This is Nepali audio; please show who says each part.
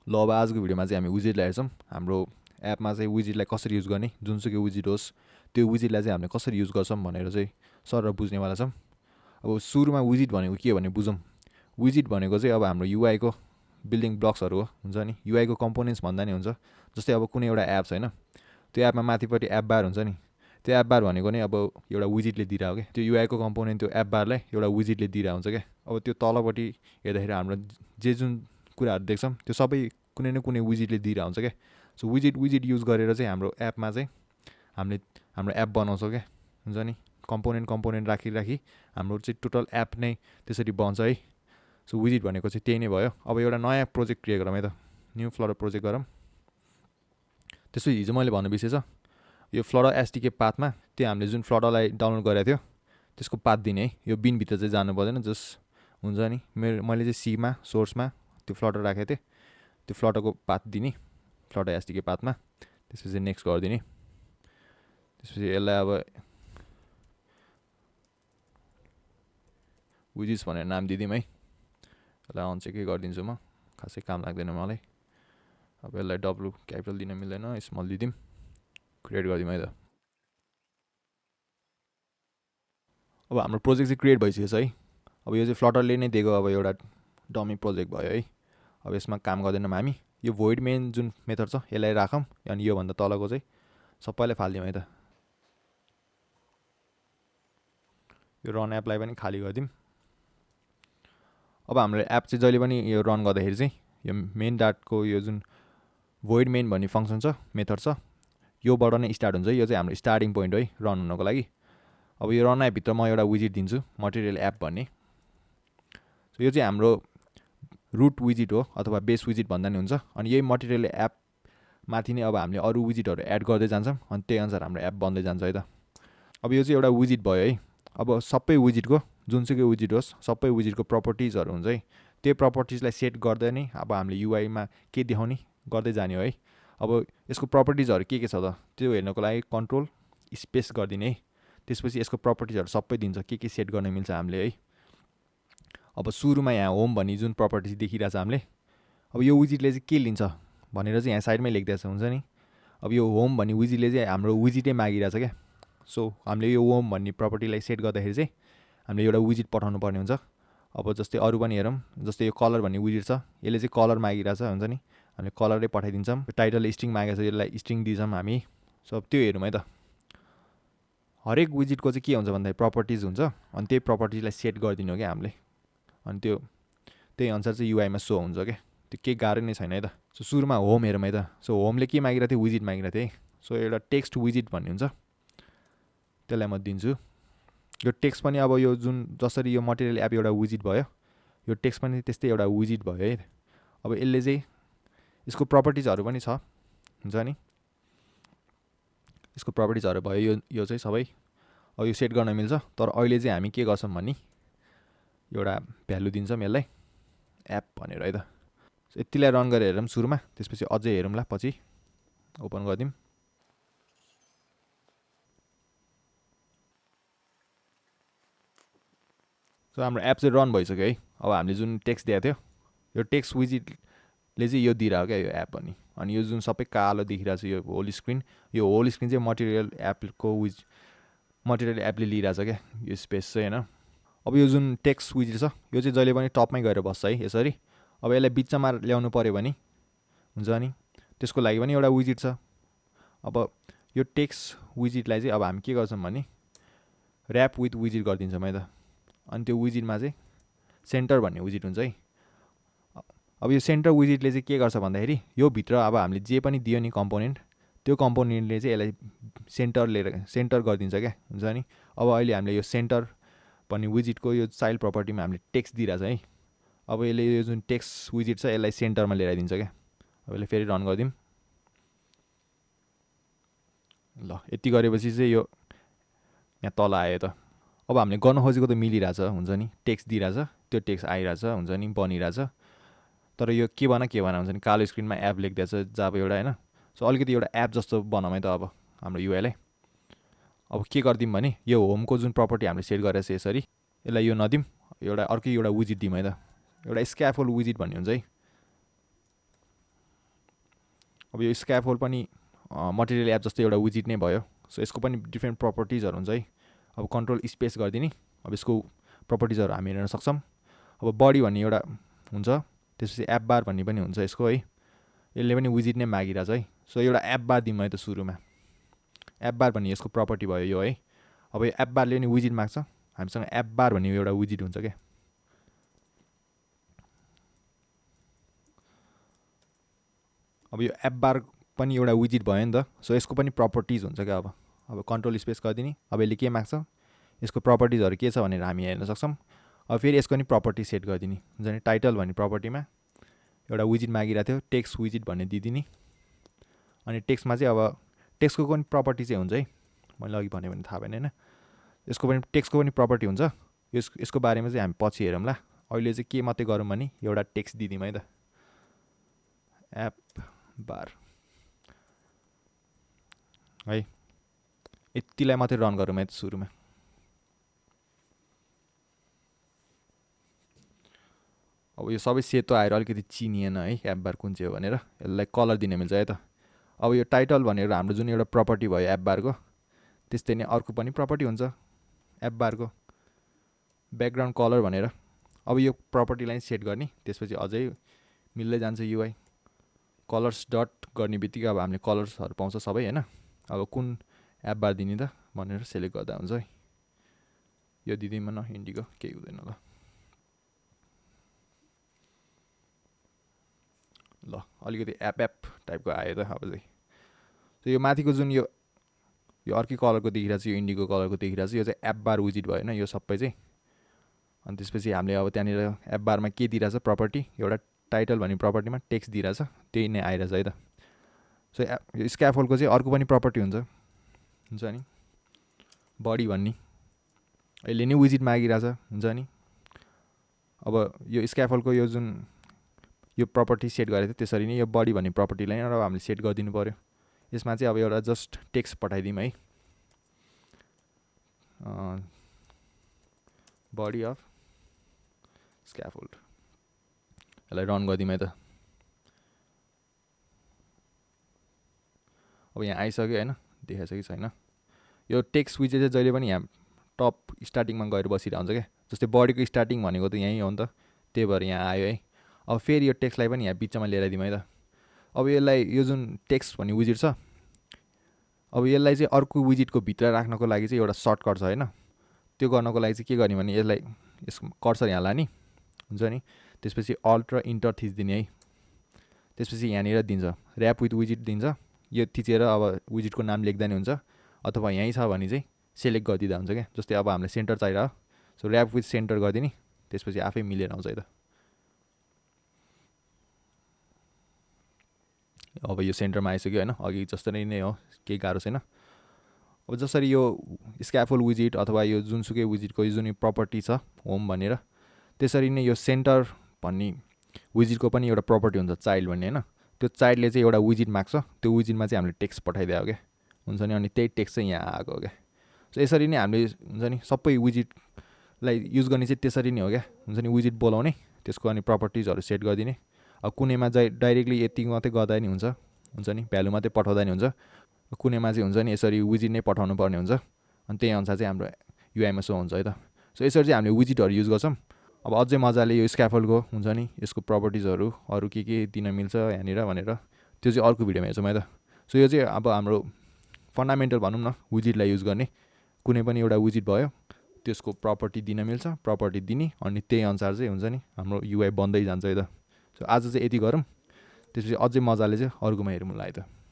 Speaker 1: ल अब आजको भिडियोमा चाहिँ हामी विजेटलाई हेर्छौँ। हाम्रो एपमा चाहिँ विजेटलाई कसरी युज गर्ने, जुनसुकै विजेट होस् त्यो विजेटलाई चाहिँ हामीले कसरी युज गर्छौँ भनेर चाहिँ सर बुझ्नेवाला छौँ। अब सुरुमा विजेट भनेको के भने बुझौँ। विजेट भनेको चाहिँ अब हाम्रो युआईको बिल्डिङ ब्लक्सहरू हो, हुन्छ नि, युआईको कम्पोनेन्ट्स भन्दा नि हुन्छ। जस्तै अब कुनै एउटा एप छैन, त्यो एपमा माथिपट्टि एप बार हुन्छ नि, त्यो एप बार भनेको नै अब एउटा विजेटले दिइरहेको क्या। त्यो युआईको कम्पोनेन्ट त्यो एप बारलाई एउटा विजेटले दिइरहेको हुन्छ क्या। अब त्यो तलपट्टि हेर्दाखेरि हाम्रो जे जुन कुराहरू देख्छौँ त्यो सबै कुनै न कुनै विजेटले दिइरहेको हुन्छ क्या। सो विजेट युज गरेर चाहिँ हाम्रो एपमा चाहिँ हामीले हाम्रो एप बनाउँछौँ क्या, हुन्छ नि। कम्पोनेन्ट राखी हाम्रो चाहिँ टोटल एप नै त्यसरी बन्छ है। सो विजेट भनेको चाहिँ त्यही नै भयो। अब एउटा नयाँ प्रोजेक्ट क्रिएट गरौँ है त, न्यू फ्लटर प्रोजेक्ट गरौँ। त्यसो हिजो मैले भन्नु बिर्सेछ, यो फ्लटर एसडिके पाथमा त्यो हामीले जुन फ्लटरलाई डाउनलोड गरेको थियो त्यसको पाथ दिने है। यो बिनभित्र चाहिँ जानु पर्दैन, जस्ट हुन्छ नि। मैले चाहिँ सीमा सोर्समा त्यो फ्लटर राखेको थिएँ, त्यो फ्लटरको पाथ दिने फ्लटर एसडिके पाथमा। त्यसपछि नेक्स्ट गरिदिने। त्यसपछि यसलाई अब विजेट्स भनेर नाम दिदिउँ है। यसलाई अनचेकै गरिदिन्छु म, खासै काम लाग्दैन मलाई। अब यसलाई डब्लु क्यापिटल दिन मिल्दैन, स्मल दिदिउँ, क्रिएट गरिदिउँ है त। अब हाम्रो प्रोजेक्ट चाहिँ क्रिएट भइसकेछ है। अब यो चाहिँ फ्लटरले नै दिएको अब एउटा डमी प्रोजेक्ट भयो है। अब यसमा काम गर्दैनौँ हामी। यो भोइड मेन जुन मेथड छ यसलाई राखौँ, अनि योभन्दा तलको चाहिँ सबैलाई फालिदिउँ है त। यो रन एपलाई पनि खाली गरिदिउँ। अब हाम्रो एप चाहिँ जहिले पनि यो रन गर्दाखेरि चाहिँ यो मेन डाटको यो जुन भोइड मेन भन्ने फङ्सन छ, मेथड छ, योबाट नै स्टार्ट हुन्छ। यो चाहिँ हाम्रो स्टार्टिङ पोइन्ट हो है रन हुनको लागि। अब यो रन एपभित्र म एउटा विजेट दिन्छु, मटेरियल एप भन्ने। सो यो चाहिँ हाम्रो रुट विजेट हो अथवा बेस विजेट भन्दा नि हुन्छ। अनि यही मटेरियल एप माथि नै अब हामीले अरू विजेटहरू एड गर्दै जान्छौँ, अनि त्यही अनुसार हाम्रो एप बन्दै जान्छ है त। अब यो चाहिँ एउटा विजेट भयो है। अब सबै विजेटको जुनसुकै विजेट होस् सबै विजेटको प्रपर्टिजहरू हुन्छ है। त्यो प्रपर्टिजलाई सेट गर्दै नै अब हामीले युआईमा के देखाउने गर्दै जाने हो है। अब यसको प्रपर्टिजहरू के छ त त्यो हेर्नको लागि कन्ट्रोल स्पेस गरिदिने है। त्यसपछि यसको प्रपर्टिजहरू सबै दिन्छ, के सेट गर्न मिल्छ हामीले है। अब सुरुमा यहाँ होम भन्ने जुन प्रपर्टिज देखिरहेछ हामीले, अब यो विजेटले चाहिँ के लिन्छ भनेर चाहिँ यहाँ साइडमै लेखिदिएको छ, हुन्छ नि। अब यो होम भन्ने विजेटले चाहिँ हाम्रो विजेटै मागिरहेछ क्या। सो हामीले यो होम भन्ने प्रपर्टीलाई सेट गर्दाखेरि चाहिँ हामीले एउटा विजेट पठाउनु पर्ने हुन्छ। अब जस्तै अरू पनि हेरौँ, जस्तै यो कलर भन्ने विजेट छ, यसले चाहिँ कलर मागिरहेछ, हुन्छ नि। हामीले कलरै पठाइदिन्छौँ। टाइटल स्ट्रिङ मागेको छ, यसलाई स्ट्रिङ दिन्छौँ हामी। सो त्यो हेरौँ है त। हरेक विजेटको चाहिँ के हुन्छ भन्दाखेरि प्रपर्टिज हुन्छ, अनि त्यही प्रपर्टिजलाई सेट गरिदिनु हो क्या हामीले। अनि त्यही अनुसार चाहिँ युआईमा सो हुन्छ क्या। त्यो केही गाह्रो नै छैन है त। सो सुरुमा होम हेरौँ है त। सो होमले के मागिरहेको थियो, विजेट मागिरहेको थियो है। सो एउटा टेक्स्ट विजेट भन्ने हुन्छ, त्यसलाई म दिन्छु। यो टेक्स्ट पनि अब यो जुन जसरी यो मटेरियल एप एउटा विजेट भयो, यो टेक्स्ट पनि त्यस्तै एउटा विजेट भयो है। अब यसले चाहिँ यसको प्रपर्टिजहरू पनि छ, हुन्छ नि। यसको प्रपर्टिजहरू भयो यो चाहिँ सबै अब यो सेट गर्न मिल्छ। तर अहिले चाहिँ हामी के गर्छौँ भने एउटा भ्यालु दिन्छौँ यसलाई एप भनेर है त। यतिलाई रन गरेर हेरौँ सुरुमा, त्यसपछि अझै हेरौँला पछि। ओपन गरिदिउँ। सो हाम्रो एप चाहिँ रन भइसक्यो है। अब हामीले जुन टेक्स्ट दिएको थियो यो टेक्स्ट विजेटले चाहिँ यो दिइरहेको क्या, यो एप भन्ने। अनि यो जुन सबै कालो देखिरहेको छ यो होल स्क्रिन, यो होल स्क्रिन चाहिँ मटेरियल एपको मटेरियल एपले लिइरहेछ क्या, यो स्पेस चाहिँ होइन। अब यो जुन टेक्स्ट विजेट छ यो चाहिँ जहिले पनि टपमै गएर बस्छ है यसरी। अब यसलाई बिचमा ल्याउनु पऱ्यो भने हुन्छ नि, त्यसको लागि पनि एउटा विजेट छ। अब यो टेक्स्ट विजेटलाई चाहिँ अब हामी के गर्छौँ भने ऱ्याप विथ विजेट गरिदिन्छौँ है त। अनि त्यो विजेटमा चाहिँ सेन्टर भन्ने विजेट हुन्छ है। अब यो सेन्टर विजेटले चाहिँ के गर्छ भन्दाखेरि यो भित्र अब हामीले जे पनि दियो नि कम्पोनेन्ट, त्यो कम्पोनेन्टले चाहिँ यसलाई सेन्टर गरिदिन्छ क्या, हुन्छ नि। अब अहिले हामीले यो सेन्टर भन्ने विजेटको यो चाइल्ड प्रपर्टीमा हामीले टेक्स्ट दिइरहेछ है। अब यसले यो जुन टेक्स्ट विजेट छ यसलाई सेन्टरमा लिएर दिन्छ क्या। अब यसले फेरि रन गरिदिउँ। ल यति गरेपछि चाहिँ यो यहाँ तल आयो त। अब हामीले गर्न खोजेको त मिलिरहेछ, हुन्छ नि। टेक्स्ट दिइरहेछ, त्यो टेक्स्ट आइरहेछ, हुन्छ नि, बनिरहेछ। तर यो के भन हुन्छ नि, कालो स्क्रिनमा एप लेखिदिएछ जाबो एउटा होइन। सो अलिकति एउटा एप जस्तो बनाउँ है त अब हाम्रो युआईलाई। अब के गरिदिउँ भने यो होमको जुन प्रपर्टी हामीले सेट गरेर छ यसरी, यसलाई यो नदिउँ, एउटा अर्कै एउटा विजेट दिउँ है त। एउटा स्क्याफोल्ड विजेट भन्ने हुन्छ है। अब यो स्क्याफोल्ड पनि मटेरियल एप जस्तै एउटा विजिट नै भयो। सो यसको पनि डिफ्रेन्ट प्रपर्टिजहरू हुन्छ है। अब कन्ट्रोल स्पेस गरिदिने, अब यसको प्रपर्टिजहरू हामी हेर्न सक्छौँ। अब बडी भन्ने एउटा हुन्छ, त्यसपछि एप बार भन्ने पनि हुन्छ यसको है। यसले पनि विजिट नै मागिरहेछ है। सो एउटा एप बार दिउँ है त सुरुमा। एप बार भन्ने यसको प्रपर्टी भयो यो है। अब यो एप बारले पनि विजिट माग्छ, हामीसँग एप बार भन्ने एउटा विजिट हुन्छ क्या। अब यो एप बार पनि एउटा विजिट भयो नि त। सो यसको पनि प्रपर्टिज हुन्छ क्या। अब कन्ट्रोल स्पेस गरिदिने, अब यसले के माग्छ, यसको प्रपर्टिजहरू के छ भनेर हामी हेर्न सक्छौँ। अब फेरि यसको नि प्रपर्टी सेट गरिदिने हुन्छ नि। टाइटल भन्ने प्रपर्टीमा एउटा विजिट मागिरहेको थियो, टेक्स्ट विजिट भन्ने दिदिने। अनि टेक्स्टमा चाहिँ अब टेक्स्टको पनि प्रपर्टी चाहिँ हुन्छ है, मैले अघि भने थाहा भएन होइन। यसको पनि टेक्स्टको पनि प्रपर्टी हुन्छ। यसको बारेमा चाहिँ हामी पछि हेरौँला। अहिले चाहिँ के मात्रै गरौँ भने एउटा टेक्स्ट दिदिउँ है त, एप बार है। यतिलाई मात्रै रन गरौँ है त सुरुमा। अब यो सबै सेतो आएर अलिकति चिनिएन है एप बार कुन चाहिँ हो भनेर, यसलाई कलर दिन मिल्छ है त। अब यो टाइटल भनेर हाम्रो जुन एउटा प्रपर्टी भयो एप बारको, त्यस्तै नै अर्को पनि प्रपर्टी हुन्छ एप बारको, ब्याकग्राउन्ड कलर भनेर। अब यो प्रपर्टीलाई सेट गर्ने, त्यसपछि अझै मिल्दै जान्छ युआई। कलर्स डट गर्ने बित्तिकै अब हामीले कलर्सहरू पाउँछ सबै होइन। अब कुन एप बार दिने त भनेर सेलेक्ट गर्दा हुन्छ है। यो दिँदैमा न इन्डिगो केही हुँदैन ल अलिकति एप टाइपको आयो त अब चाहिँ। सो यो माथिको जुन यो अर्कै कलरको देखिरहेको छ, यो इन्डिगो कलरको देखिरहेको छ, यो चाहिँ एप बार विजिट भयो होइन यो सबै चाहिँ। अनि त्यसपछि हामीले अब त्यहाँनिर एप बारमा के दिइरहेछ प्रपर्टी, एउटा टाइटल भन्ने प्रपर्टीमा टेक्स्ट दिइरहेछ, त्यही नै आइरहेछ है त। सो यो स्क्याफोल्डको चाहिँ अर्को पनि प्रपर्टी हुन्छ नि, बडी भन्ने, यसले नै विजिट मागिरहेछ हुन्छ नि। अब यो स्क्याफोल्डको यो जुन यो प्रपर्टी सेट गरेको थियो त्यसरी नै यो बडी भन्ने प्रपर्टीलाई अब हामीले सेट गरिदिनु पऱ्यो। यसमा चाहिँ अब एउटा जस्ट टेक्स्ट पठाइदिउँ है, बडी अफ स्क्याफोल्ड। यसलाई रन गरिदिउँ है त। अब यहाँ आइसक्यो होइन, देखाइछ कि छैन। यो टेक्स्ट विजेट चाहिँ जहिले पनि यहाँ टप स्टार्टिङमा गएर बसिरहेको हुन्छ क्या। जस्तै बडीको स्टार्टिङ भनेको त यहीँ हो नि त, त्यही भएर यहाँ आयो है। अब फेरि यो टेक्स्टलाई पनि यहाँ बिचमा लिएर दिउँ है त। अब यसलाई यो जुन टेक्स्ट भन्ने विजिट छ, अब यसलाई चाहिँ अर्को विजिटको भित्र राख्नको लागि चाहिँ एउटा सर्टकट छ होइन। त्यो गर्नको लागि चाहिँ के गर्ने भने यसलाई यसको कर्सर यहाँ लाने हुन्छ नि, त्यसपछि अल्ट र इन्टर थिचिदिने है। त्यसपछि यहाँनिर दिन्छ ऱ्याप विथ विजिट दिन्छ। यो थिचेर अब विजिटको नाम लेख्दा नि हुन्छ, अथवा यहीँ छ भने चाहिँ सेलेक्ट गरिदिँदा हुन्छ क्या। जस्तै अब हामीलाई सेन्टर चाहिरहेको, सो ऱ्याप विथ सेन्टर गरिदिने, त्यसपछि आफै मिलेर आउँछ है त। अब यो सेन्टरमा आइसक्यो होइन, अघि जस्तै नै हो, केही गाह्रो छैन। अब जसरी यो स्क्याफोल्ड विजिट अथवा यो जुनसुकै विजिटको यो जुन प्रपर्टी छ होम भनेर, त्यसरी नै यो सेन्टर भन्ने विजिटको पनि एउटा प्रपर्टी हुन्छ चाइल्ड भन्ने होइन। त्यो चाइल्डले चाहिँ एउटा विजिट माग्छ, त्यो विजिटमा चाहिँ हामीले टेक्स्ट पठाइदियो क्या हुन्छ नि। अनि त्यही टेक्स्ट चाहिँ यहाँ आएको हो क्या। सो यसरी नै हामीले हुन्छ नि सबै विजिटलाई युज गर्ने चाहिँ त्यसरी नै हो क्या हुन्छ नि। विजिट बोलाउने, त्यसको अनि प्रपर्टिजहरू सेट गरिदिने। अब कुनैमा चाहिँ डाइरेक्टली यति मात्रै गर्दा नि हुन्छ नि, भ्यालु मात्रै पठाउँदा नि हुन्छ। कुनैमा चाहिँ हुन्छ नि यसरी विजिट नै पठाउनु पर्ने हुन्छ। अनि त्यही अनुसार चाहिँ हाम्रो युआईमा सो हुन्छ है त। सो यसरी चाहिँ हामीले विजिटहरू युज गर्छौँ। अब अझै मजाले यो स्क्याफोल्डको हुन्छ नि यसको प्रपर्टिजहरू अरू के दिन मिल्छ यहाँनिर भनेर, त्यो चाहिँ अर्को भिडियोमा हेर्छौँ है त। सो यो चाहिँ अब हाम्रो फन्डामेन्टल भनौँ न विजिटलाई युज गर्ने। कुनै पनि एउटा विजिट भयो, त्यसको प्रपर्टी दिन मिल्छ, प्रपर्टी दिने, अनि त्यही अनुसार चाहिँ हुन्छ नि हाम्रो युआई बन्दै जान्छ है त। सो आज चाहिँ यति गरौँ, त्यसपछि अझै मजाले चाहिँ अर्कोमा हेरौँला है त।